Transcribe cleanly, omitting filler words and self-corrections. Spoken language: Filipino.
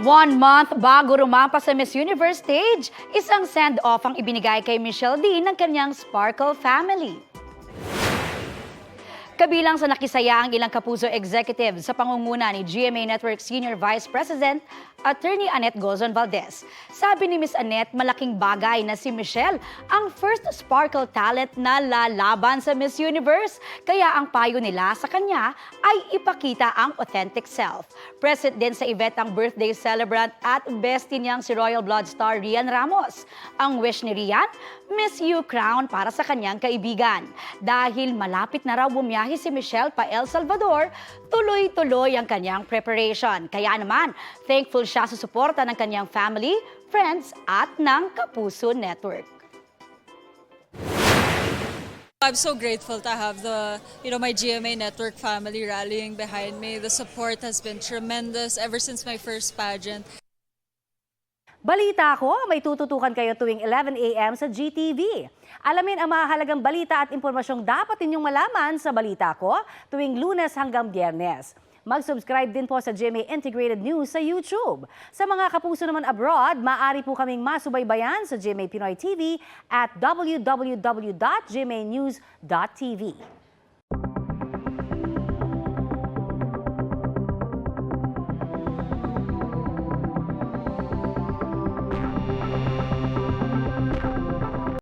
1 month bago rumampa sa Miss Universe stage, isang send-off ang ibinigay kay Michelle D ng kanyang Sparkle family. Kabilang sa nakisaya ang ilang kapuso executive sa pangunguna ni GMA Network Senior Vice President, Attorney Annette Gozon Valdez. Sabi ni Miss Annette, malaking bagay na si Michelle ang first Sparkle talent na lalaban sa Miss Universe. Kaya ang payo nila sa kanya ay ipakita ang authentic self. Present din sa event ang birthday celebrant at bestie niyang si Royal Blood star Rian Ramos. Ang wish ni Rian, Miss U crown para sa kanyang kaibigan. Dahil malapit na raw bumiyahe si Michelle pa El Salvador, tuloy-tuloy ang kanyang preparation. Kaya naman, thankful siya sa suporta ng kanyang family, friends at ng Kapuso Network. I'm so grateful to have my GMA Network family rallying behind me. The support has been tremendous ever since my first pageant. Balita ko, may tututukan kayo tuwing 11 a.m. sa GTV. Alamin ang mahalagang balita at impormasyong dapat ninyong malaman sa Balita Ko tuwing Lunes hanggang Biyernes. Mag-subscribe din po sa GMA Integrated News sa YouTube. Sa mga kapuso naman abroad, maaari po kaming masubaybayan sa GMA Pinoy TV at www.gmanews.tv.